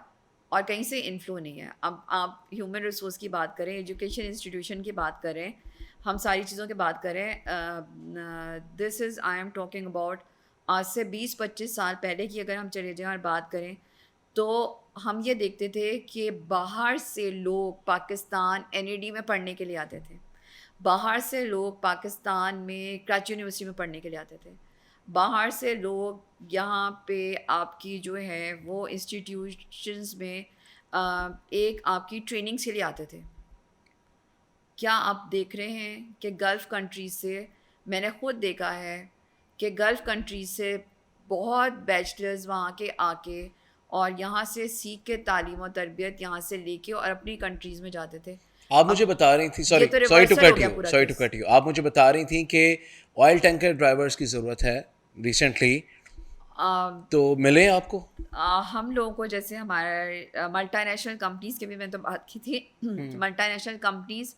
اور کہیں سے انفلو نہیں ہے. اب آپ ہیومن ریسورس کی بات کریں, ایجوکیشن انسٹیٹیوشن کی بات کریں, ہم ساری چیزوں کی بات کریں, دس از آئی ایم ٹاکنگ اباؤٹ آج سے 20-25 سال پہلے کی اگر ہم چلے جائیں اور بات کریں تو ہم یہ دیکھتے تھے کہ باہر سے لوگ پاکستان NAD میں پڑھنے کے لیے آتے تھے, باہر سے لوگ پاکستان میں کراچی یونیورسٹی میں پڑھنے کے لیے آتے تھے, باہر سے لوگ یہاں پہ آپ کی جو ہے وہ انسٹیٹیوشنز میں ایک آپ کی ٹریننگس کے لیے آتے تھے. کیا آپ دیکھ رہے ہیں کہ گلف کنٹریز سے, میں نے خود دیکھا ہے کہ گلف کنٹریز سے بہت بیچلرز وہاں کے آ کے اور یہاں سے سیکھ کے تعلیم و تربیت یہاں سے لے کے اور اپنی کنٹریز میں جاتے تھے. آپ مجھے بتا رہی تھیں, سوری ٹو کٹ یو, آپ مجھے بتا رہی تھیں کہ آئل ٹینکر ڈرائیورس کی ضرورت ہے ریسنٹلی, تو ملے آپ کو؟ ہم لوگوں کو جیسے ہمارے ملٹی نیشنل کمپنیز کی بھی میں تو بات کی تھی, ملٹی نیشنل کمپنیز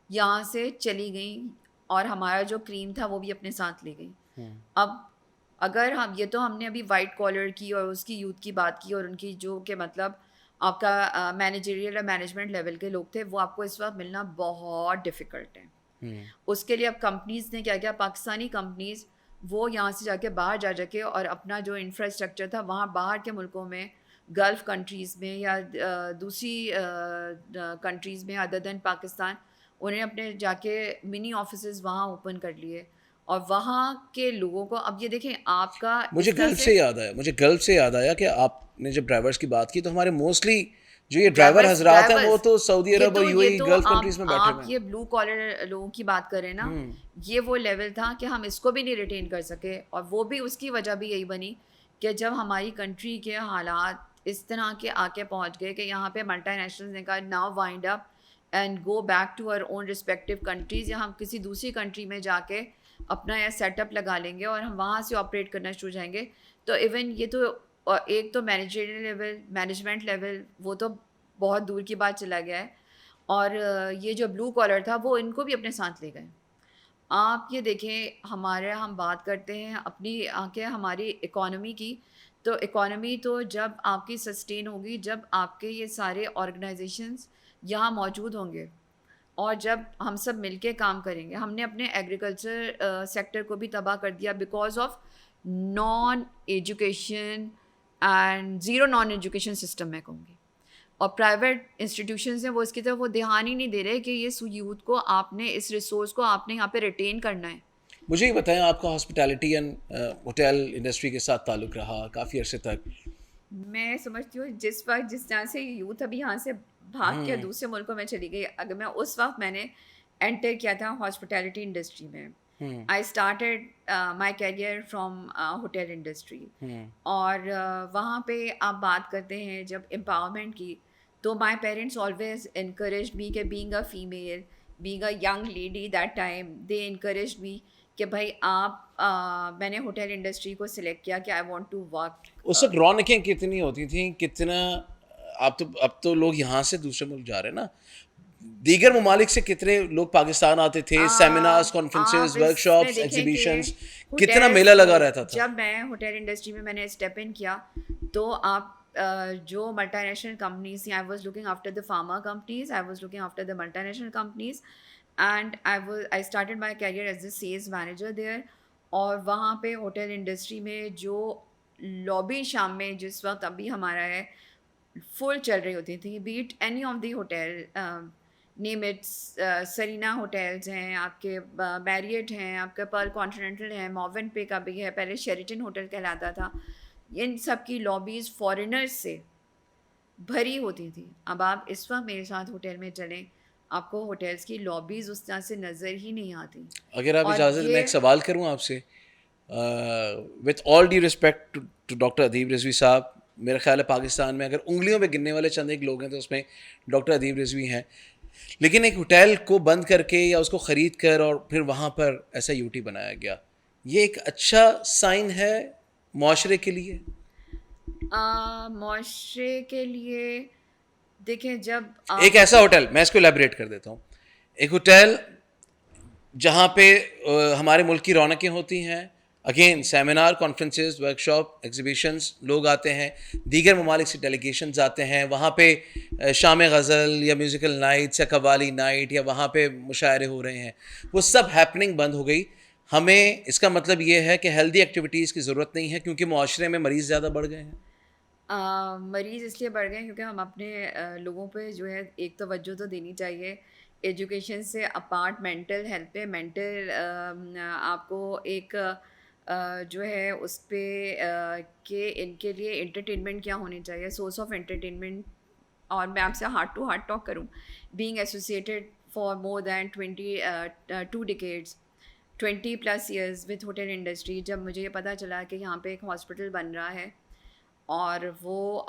یہاں سے چلی گئیں اور ہمارا جو کریم تھا وہ بھی اپنے ساتھ لے گئی. اب اگر ہم نے ابھی وائٹ کالر کی اور اس کی یوتھ کی بات کی اور ان کی جو کہ مطلب آپ کا مینیجریل اور مینجمنٹ لیول کے لوگ تھے, وہ آپ کو اس وقت ملنا بہت ڈیفیکلٹ ہے. اس کے لیے اب کمپنیز نے کیا کیا, پاکستانی کمپنیز وہ یہاں سے جا کے باہر جا کے اور اپنا جو انفراسٹرکچر تھا وہاں باہر کے ملکوں میں گلف کنٹریز میں یا دوسری کنٹریز میں ادر دین پاکستان، انہوں نے اپنے جا کے منی آفیسز وہاں اوپن کر لیے، اور وہاں کے لوگوں کو اب یہ دیکھیں آپ کا مجھے گلف سے یاد آیا کہ آپ نے جب ڈرائیورس کی بات کی تو ہمارے موسٹلی جو یہ ڈرائیور حضرات ہیں وہ تو سعودی عرب اور you a E golf countries میں بیٹھے ہوئے ہیں. آپ یہ بلو کالر لوگوں کی بات کر رہے ہیں نا، یہ وہ لیول تھا کہ ہم اس کو بھی نہیں ریٹین کر سکے، اور وہ بھی اس کی وجہ بھی یہی بنی کہ جب ہماری کنٹری کے حالات اس طرح کے آ کے پہنچ گئے کہ یہاں پہ ملٹی نیشنلز نے کہا now wind up and go back to our own respective countries, یا ہم کسی دوسری کنٹری میں جا کے اپنا یہ سیٹ اپ لگا لیں گے اور ہم وہاں سے آپریٹ کرنا شروع ہو جائیں گے. تو ایون یہ تو ایک تو مینیجریل لیول، مینجمنٹ لیول، وہ تو بہت دور کی بات چلا گیا ہے، اور یہ جو بلو کالر تھا وہ ان کو بھی اپنے ساتھ لے گئے. آپ یہ دیکھیں ہم بات کرتے ہیں اپنی کہ ہماری اکانومی کی، تو اکانومی تو جب آپ کی سسٹین ہوگی جب آپ کے یہ سارے آرگنائزیشنز یہاں موجود ہوں گے، اور جب ہم سب مل کے کام کریں گے. ہم نے اپنے ایگریکلچر سیکٹر کو بھی تباہ کر دیا because of non education and zero naan education system میں کہوں گی. اور پرائیویٹ انسٹیٹیوشنز ہیں وہ اس کی طرف وہ دھیان ہی نہیں دے رہے کہ یہ یوتھ کو آپ نے اس ریسورس کو آپ نے یہاں پہ ریٹین کرنا ہے. مجھے یہ بتائیں آپ کا ہاسپٹیلٹی اینڈ ہوٹل انڈسٹری کے ساتھ تعلق رہا کافی عرصے تک. میں سمجھتی ہوں جس وقت جس طرح سے یوتھ ابھی یہاں سے بھاگ کے دوسرے ملکوں میں چلی گئی، اگر میں اس وقت میں نے انٹر کیا تھا ہاسپٹیلٹی انڈسٹری میں. I started my career from hotel industry, اور وہاں پہ آپ بات کرتے ہیں جب امپاورمنٹ کی، تو my parents always encouraged me کہ being a female, being a young lady that time, they encouraged me کہ بھائی آپ میں نے ہوٹل انڈسٹری کو سلیکٹ کیا کہ آئی وانٹ ٹو ورک. اس وقت رونقیں کتنی ہوتی تھیں، کتنا اب تو لوگ یہاں سے دوسرے ملک جا رہے ہیں نا، دیگر ممالک سے کتنے لوگ پاکستان آتے تھے، seminars, conferences, work shops, exhibitions, کتنا میلہ لگا رہتا تھا. جب میں ہوٹل انڈسٹری میں نے اسٹیپ ان کیا تو آپ جو ملٹی نیشنل کمپنیز تھیں، I was looking after the pharma companies, I was looking after the multi national companies, and I started my career as a sales manager there. اور وہاں پہ ہوٹل انڈسٹری میں جو لابی شام میں جس وقت ابھی ہمارا ہے فل چل رہی ہوتی تھی، but any of the hotel, name it's Serena hotels ہیں، آپ کے میریٹ ہیں، آپ کا پرل کانٹیننٹل ہے، موون پے کا بھی ہے، پہلے شیریٹن ہوٹل کہلاتا تھا. ان سب کی لابیز فارینرز سے بھری ہوتی تھی. اب آپ اس وقت میرے ساتھ ہوٹل میں چلیں، آپ کو ہوٹلس کی لابیز اس طرح سے نظر ہی نہیں آتی. اگر آپ اجازت میں ایک سوال کروں آپ سے، with all due respect to doctor Adeeb Rizvi صاحب، میرا خیال ہے پاکستان میں اگر انگلیوں پہ گننے والے چند ایک لوگ ہیں تو اس میں ڈاکٹر ادیب رضوی ہیں. لیکن ایک ہوٹل کو بند کر کے یا اس کو خرید کر اور پھر وہاں پر ایسا یوٹی بنایا گیا، یہ ایک اچھا سائن ہے معاشرے کے لیے؟ معاشرے کے لیے دیکھیں، جب ایک ایسا ہوٹل، میں اس کو ایلیبریٹ کر دیتا ہوں، ایک ہوٹل جہاں پہ ہمارے ملک کی رونقیں ہوتی ہیں، again seminar, conferences, work shop, exhibitions, لوگ آتے ہیں، دیگر ممالک سے ڈیلیگیشنز آتے ہیں، وہاں پہ شام غزل یا میوزیکل نائٹس یا قوالی نائٹ یا وہاں پہ مشاعرے ہو رہے ہیں، وہ سب ہیپننگ بند ہو گئی. ہمیں اس کا مطلب یہ ہے کہ ہیلدی ایکٹیویٹیز کی ضرورت نہیں ہے کیونکہ معاشرے میں مریض زیادہ بڑھ گئے ہیں. مریض اس لیے بڑھ گئے کیونکہ ہم اپنے لوگوں پہ جو ہے ایک توجہ تو دینی چاہیے ایجوکیشن سے اپارٹ، مینٹل ہیلتھ پہ، مینٹل آپ کو ایک جو ہے اس پہ کہ ان کے لیے انٹرٹینمنٹ کیا ہونی چاہیے، سورس آف انٹرٹینمنٹ. اور میں آپ سے ہارٹ ٹو ہارٹ ٹاک کروں، being associated for more than 2 decades 20+ years with hotel industry, جب مجھے یہ پتہ چلا کہ یہاں پہ ایک ہاسپٹل بن رہا ہے اور وہ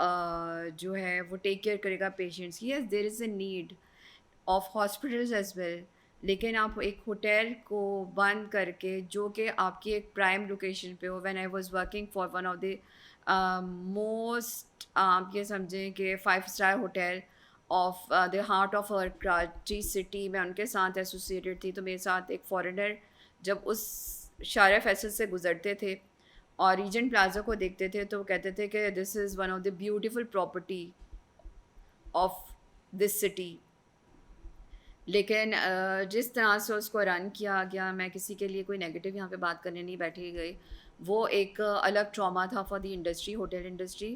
جو ہے وہ ٹیک کیئر کرے گا پیشنٹس کی، yes there is a need of hospitals as well, لیکن آپ ایک ہوٹل کو بند کر کے جو کہ آپ کی ایک پرائم لوکیشن پہ ہو. When I was working for one of the most, آپ یہ سمجھیں کہ 5 star hotel of the heart of our Karachi city, میں ان کے ساتھ ایسوسیٹیڈ تھی. تو میرے ساتھ ایک فارنر جب اس شارع فیصل سے گزرتے تھے اور ریجنٹ پلازا کو دیکھتے تھے تو وہ کہتے تھے کہ this is one of the beautiful property of this city. لیکن جس طرح سے اس کو رن کیا گیا، میں کسی کے لیے کوئی نیگیٹو یہاں پہ بات کرنے نہیں بیٹھی گئی، وہ ایک الگ ٹراما تھا for the industry, hotel industry.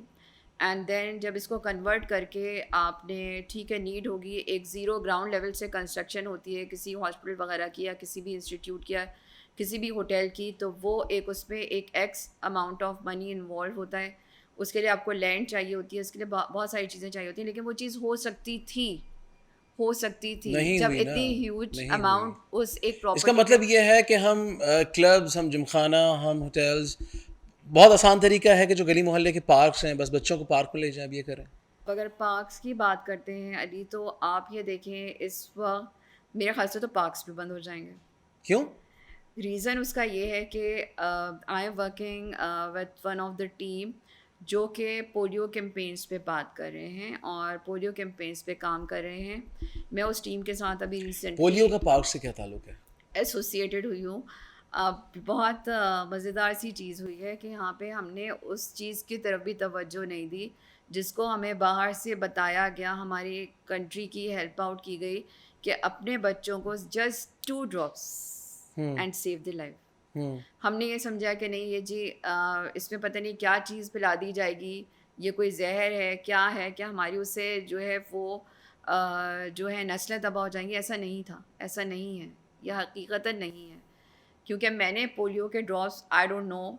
And then جب اس کو کنورٹ کر کے آپ نے ٹھیک ہے نیڈ ہوگی ایک زیرو گراؤنڈ لیول سے کنسٹرکشن ہوتی ہے کسی ہاسپٹل وغیرہ کی یا کسی بھی انسٹیٹیوٹ کی یا کسی بھی ہوٹل کی, تو وہ ایک اس میں ایک x amount of money involve ہوتا ہے. اس کے لیے آپ کو لینڈ چاہیے ہوتی ہے, اس کے لیے بہت ساری چیزیں چاہیے ہوتی ہیں, لیکن وہ چیز ہو سکتی تھی جب اتنی ہیوج اماؤنٹ اس ایک پراپرٹی. اس کا مطلب یہ ہے کہ ہم کلبز, ہم جمخانہ, ہم ہوٹلز, بہت آسان طریقہ ہے کہ جو گلی محلے کے پارکس ہیں بس بچوں کو پارک میں لے جائیں, اب یہ کریں. اگر پارکس کی بات کرتے ہیں علی, تو آپ یہ دیکھیں اس وقت میرے خیال سے تو پارکس بھی بند ہو جائیں گے. کیوں؟ ریزن اس کا یہ ہے کہ I am working with one of the team جو کہ پولیو کیمپینس پہ بات کر رہے ہیں اور پولیو کیمپینس پہ کام کر رہے ہیں. میں اس ٹیم کے ساتھ ابھی ریسنٹلی پولیو کا پارک سے کیا تعلق ہے؟ ایسوسیٹیڈ ہوئی ہوں. بہت مزیدار سی چیز ہوئی ہے کہ یہاں پہ ہم نے اس چیز کی طرف بھی توجہ نہیں دی جس کو ہمیں باہر سے بتایا گیا, ہماری کنٹری کی ہیلپ آؤٹ کی گئی کہ اپنے بچوں کو just 2 drops and save the life. ہم نے یہ سمجھا کہ نہیں یہ جی اس میں پتہ نہیں کیا چیز پلا دی جائے گی, یہ کوئی زہر ہے کیا ہے, کہ ہماری اس سے جو ہے وہ جو ہے نسلیں تباہ ہو جائیں گی. ایسا نہیں تھا, ایسا نہیں ہے, یہ حقیقتاً نہیں ہے. کیونکہ میں نے پولیو کے drops I don't know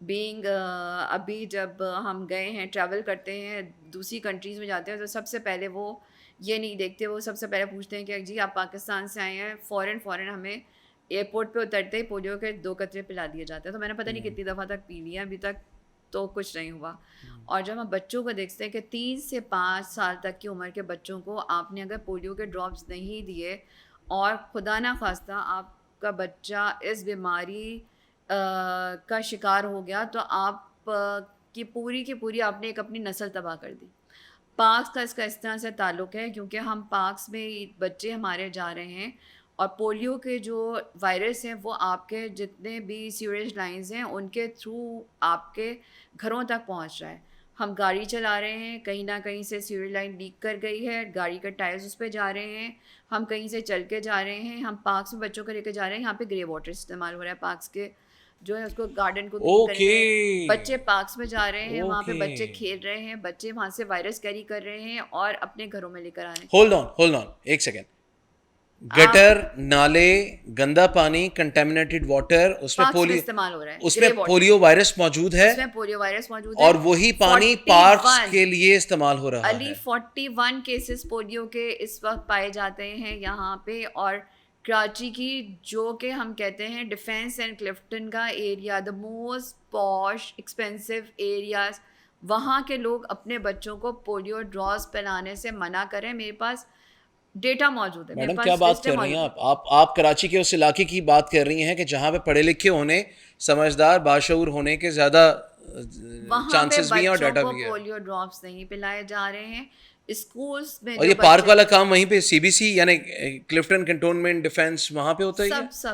being ابھی جب ہم گئے ہیں ٹریول کرتے ہیں دوسری کنٹریز میں جاتے ہیں تو سب سے پہلے وہ یہ نہیں دیکھتے, وہ سب سے پہلے پوچھتے ہیں کہ جی آپ پاکستان سے آئے ہیں, فوراً ہمیں ایئرپورٹ پہ اترتے ہی پولیو کے 2 قطرے پلا دیے جاتے ہیں. تو میں نے پتہ نہیں کتنی دفعہ تک پی لیا, ابھی تک تو کچھ نہیں ہوا. اور جب ہم بچوں کو دیکھتے ہیں کہ 3 سے 5 سال تک کی عمر کے بچوں کو آپ نے اگر پولیو کے ڈراپس نہیں دیے اور خدا نہ خواستہ آپ کا بچہ اس بیماری کا شکار ہو گیا تو آپ کی پوری آپ نے ایک اپنی نسل تباہ کر دی. پارکس کا اس کا اس طرح سے تعلق ہے کیونکہ ہم پارکس میں بچے ہمارے جا رہے ہیں اور پولیو کے جو وائرس ہیں وہ آپ کے جتنے بھی سیوریج لائنز ہیں ان کے تھرو آپ کے گھروں تک پہنچ رہا ہے. ہم گاڑی چلا رہے ہیں, کہیں نہ کہیں سے سیوریج لائن لیک کر گئی ہے, گاڑی کا ٹائرز اس پہ جا رہے ہیں, ہم کہیں سے چل کے جا رہے ہیں, ہم پارکس میں بچوں کو لے کے جا رہے ہیں, یہاں پہ گرے واٹر استعمال ہو رہا ہے پارکس کے جو ہے اس کو گارڈن کو کلین کرنے کے. بچے پارکس میں جا رہے ہیں, وہاں پہ بچے کھیل رہے ہیں, بچے وہاں سے وائرس کیری کر رہے ہیں اور اپنے گھروں میں لے کر آ رہے ہیں. ہولڈ آن ایک سیکنڈ. گٹر, نالے, گندا پانی, کنٹامینیٹڈ واٹر, اس میں پولیو استعمال ہو رہا ہے, اس میں پولیو وائرس موجود ہے, اس میں پولیو وائرس موجود ہے اور وہی پانی پارکس کے لیے استعمال ہو رہا ہے. علی 41 کیسز پولیو کے اس وقت پائے جاتے ہیں یہاں پہ. اور کراچی کی جو کہ ہم کہتے ہیں ڈیفینس اینڈ کلفٹن کا area, the most posh expensive areas, وہاں کے لوگ اپنے بچوں کو پولیو ڈراپس پلانے سے منع کریں. میرے پاس ڈیٹا موجود ہے. میڈم کیا بات کر رہی ہیں آپ کراچی کے اس علاقے کی بات کر رہی ہیں کہ جہاں پہ پڑھے لکھے ہونے, سمجھدار, باشعور ہونے کے زیادہ چانسز بھی ہیں اور ڈیٹا بھی ہے. پولیو ڈراپس نہیں پلائے جا رہے ہیں اسکولز میں. اور یہ پارک والا کام وہیں پہ سی بی سی یعنی کلفٹن کنٹونمنٹ ڈیفینس وہاں پہ ہوتا ہے.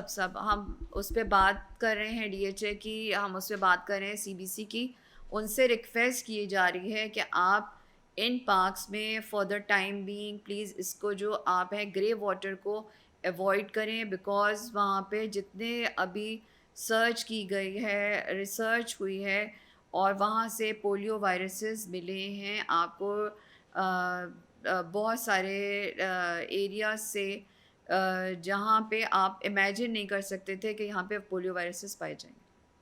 سب ہم اس پہ بات کر رہے ہیں, ڈی ایچ اے کی, ہم اس پہ بات کر رہے ہیں سی بی سی کی. ان سے ریکویسٹ کی جا رہی ہے کہ آپ ان پارکس میں for the time being please اس کو جو آپ ہیں گرے واٹر کو ایوائڈ کریں, بیکاز وہاں پہ جتنے ابھی سرچ کی گئی ہے, ریسرچ ہوئی ہے اور وہاں سے پولیو وائرسز ملے ہیں آپ کو بہت سارے ایریاز سے جہاں پہ آپ امیجن نہیں کر سکتے تھے کہ یہاں پہ پولیو وائرسز پائے جائیں گے.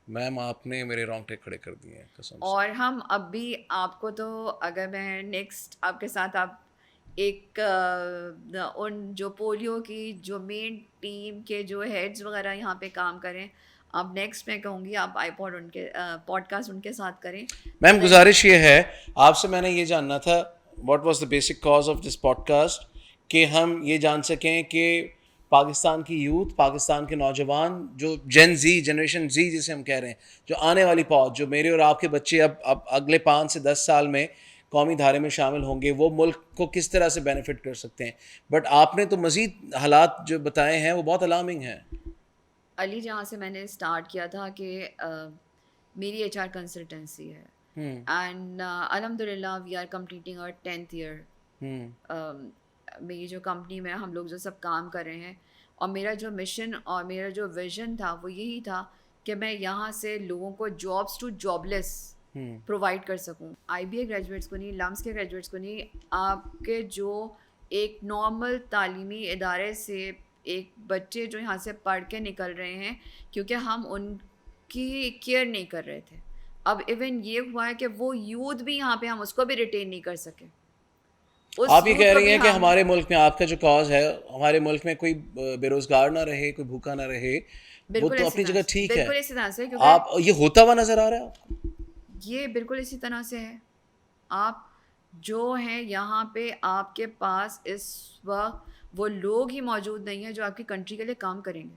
میم آپ نے میرے رونگٹے کھڑے کر دیے ہیں قسم سے. اور ہم اب بھی آپ کو تو اگر میں نیکسٹ آپ کے ساتھ آپ ایک ان جو پولیو کی جو مین ٹیم کے جو ہیڈز وغیرہ یہاں پہ کام کریں, آپ نیکسٹ میں کہوں گی آپ آئی پوڈ ان کے پوڈ کاسٹ ان کے ساتھ کریں. میم گزارش یہ ہے آپ سے, میں نے یہ جاننا تھا what was the basic cause of this podcast, کہ ہم یہ جان سکیں کہ پاکستان کی یوتھ, پاکستان کے نوجوان جو جن زی, جنریشن زی جسے ہم کہہ رہے ہیں, جو آنے والی پوج, جو میرے اور آپ کے بچے اب اگلے 5 سے 10 سال میں قومی دھارے میں شامل ہوں گے, وہ ملک کو کس طرح سے بینیفٹ کر سکتے ہیں. بٹ آپ نے تو مزید حالات جو بتائے ہیں وہ بہت الارمنگ ہیں. علی جہاں سے میں نے اسٹارٹ کیا تھا کہ میری ایچ آر کنسلٹنسی ہے اینڈ الحمد للہ وی آر کمپلیٹنگ اور 10th ایئر. میری جو کمپنی میں ہم لوگ جو سب کام کر رہے ہیں, اور میرا جو مشن اور میرا جو ویژن تھا وہ یہی تھا کہ میں یہاں سے لوگوں کو jobs to jobless provide کر سکوں. آئی بی اے گریجویٹس کو نہیں, لمس کے گریجویٹس کو نہیں, آپ کے جو ایک نارمل تعلیمی ادارے سے ایک بچے جو یہاں سے پڑھ کے نکل رہے ہیں, کیونکہ ہم ان کی کیئر نہیں کر رہے تھے. اب ایون یہ ہوا ہے کہ وہ یوتھ بھی یہاں پہ ہم اس کو بھی ریٹین نہیں کر سکے. آپ یہ کہہ رہی ہیں کہ ہمارے ملک میں آپ کا جو کاز ہے, ہمارے ملک میں کوئی بے روزگار نہ رہے, کوئی بھوکا نہ رہے, وہ تو اپنی جگہ ٹھیک ہے. بالکل اسی طرح سے, آپ یہ ہوتا ہوا نظر آ رہا ہے آپ کو؟ یہ بالکل اسی طرح سے ہے. آپ جو ہیں یہاں پہ, آپ کے پاس اس وقت وہ لوگ ہی موجود نہیں ہیں جو آپ کی کنٹری کے لیے کام کریں گے.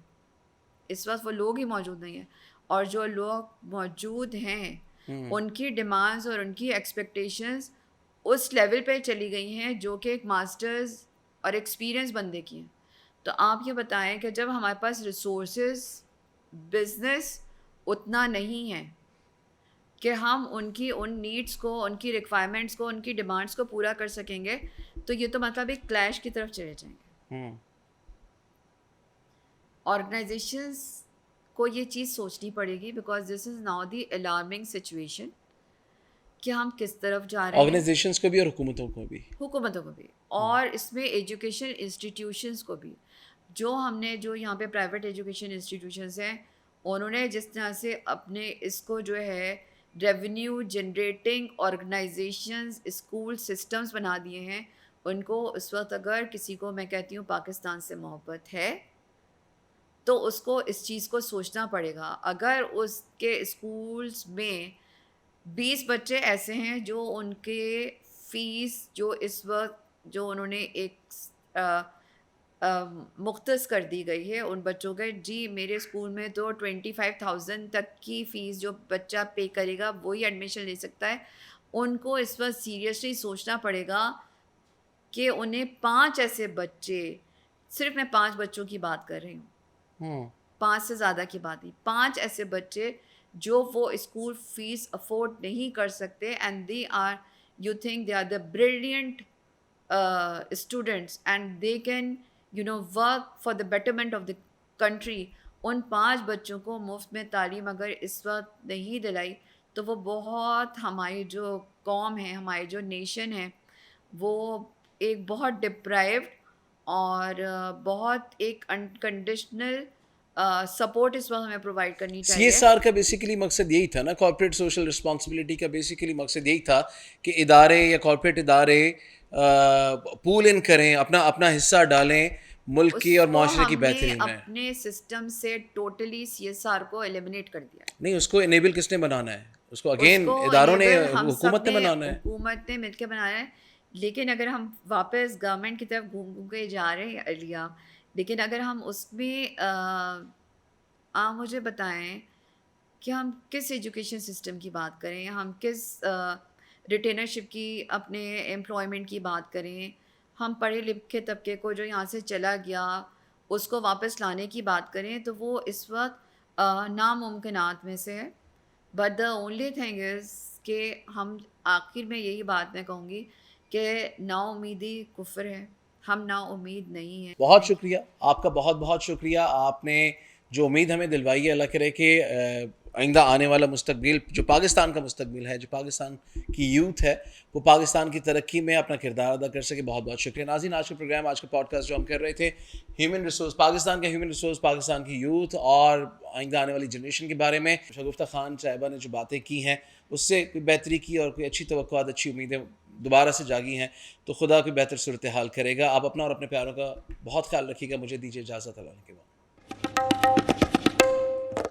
اس وقت وہ لوگ ہی موجود نہیں ہیں, اور جو لوگ موجود ہیں ان کی ڈیمانڈز اور ان کی ایکسپیکٹیشنز اس لیول پہ چلی گئی ہیں جو کہ ایک ماسٹرز اور ایکسپیرئنس بندے کی ہیں. تو آپ یہ بتائیں کہ جب ہمارے پاس ریسورسز, بزنس اتنا نہیں ہے کہ ہم ان کی ان نیڈس کو, ان کی ریکوائرمنٹس کو, ان کی ڈیمانڈس کو پورا کر سکیں گے, تو یہ تو مطلب ایک کلیش کی طرف چلے جائیں گے. آرگنائزیشنز کو یہ چیز سوچنی پڑے گی, because this is now the alarming situation کہ ہم کس طرف جا رہے ہیں. آرگنائزیشنز کو بھی اور حکومتوں کو بھی, اور اس میں ایجوکیشن انسٹیٹیوشنز کو بھی. جو ہم نے جو یہاں پہ پرائیویٹ ایجوکیشن انسٹیٹیوشنز ہیں, انہوں نے جس طرح سے اپنے اس کو جو ہے revenue generating organizations, school systems بنا دیے ہیں, ان کو اس وقت اگر کسی کو میں کہتی ہوں پاکستان سے محبت ہے تو اس کو اس چیز کو سوچنا پڑے گا. اگر اس کے اسکولز میں 20 بچے ایسے ہیں جو ان کے فیس جو اس وقت جو انہوں نے ایک مختص کر دی گئی ہے ان بچوں کے, جی میرے اسکول میں تو 25,000 تک کی فیس جو بچہ پے کرے گا وہی ایڈمیشن لے سکتا ہے. ان کو اس وقت سیریسلی سوچنا پڑے گا کہ انہیں 5 ایسے بچے, صرف میں 5 بچوں کی بات کر رہی ہوں, 5 سے زیادہ کی بات نہیں, 5 ایسے بچے جو وہ اسکول فیس افورڈ نہیں کر سکتے, and they are, you think they are the brilliant students and they can work for the betterment of the country. ان 5 بچوں کو مفت میں تعلیم اگر اس وقت نہیں دلائی تو وہ بہت, ہماری جو قوم ہے, ہماری جو نیشن ہے, وہ ایک بہت ڈپرائیوڈ اور بہت ایک انکنڈیشنل سپورٹ اس وقت ہمیں پرووائڈ کرنی چاہیے. CSR کا بیسیکلی مقصد یہی تھا نا, کارپوریٹ سوشل رسپانسبلٹی کا بیسیکلی مقصد یہی تھا کہ ادارے یا کارپوریٹ ادارے پول ان کریں, اپنا حصہ ڈالیں ملک کی اور معاشرے کی بہتری میں. اپنے سسٹم سے ٹوٹلی CSR کو ایلیمنیٹ کر دیا. نہیں, اس کو انیبل کس نے بنانا ہے؟ اس کو اگین اداروں نے, حکومت نے بنانا ہے, حکومت نے مل کے بنانا ہے. لیکن اگر ہم واپس گورنمنٹ کی طرف گھوم کے جا رہے ہیں علیہ, لیکن اگر ہم اس میں آپ مجھے بتائیں کہ ہم کس ایجوکیشن سسٹم کی بات کریں, ہم کس ریٹینرشپ کی, اپنے امپلائمنٹ کی بات کریں, ہم پڑھے لکھے طبقے کو جو یہاں سے چلا گیا اس کو واپس لانے کی بات کریں, تو وہ اس وقت ناممکنات میں سے ہے. But the only thing is کہ ہم آخر میں یہی بات میں کہوں گی کہ نا امیدی کفر ہے, ہم نا امید نہیں ہیں. بہت شکریہ آپ کا, بہت بہت شکریہ. آپ نے جو امید ہمیں دلوائی ہے, اللہ کرے کہ آئندہ آنے والا مستقبل جو پاکستان کا مستقبل ہے, جو پاکستان کی یوتھ ہے, وہ پاکستان کی ترقی میں اپنا کردار ادا کر سکے. بہت بہت شکریہ ناظرین. آج کا پروگرام, آج کا پوڈ کاسٹ جو ہم کر رہے تھے ہیومن ریسورس, پاکستان کا ہیومن ریسورس, پاکستان کی یوتھ اور آئندہ آنے والی جنریشن کے بارے میں, شگفتہ خان صاحبہ نے جو باتیں کی ہیں اس سے کوئی بہتری کی اور کوئی اچھی توقعات, اچھی امیدیں دوبارہ سے جاگی ہیں, تو خدا کوئی بہتر صورتحال کرے گا. آپ اپنا اور اپنے پیاروں کا بہت خیال رکھیے گا. مجھے دیجیے اجازت, اللہ کے بعد.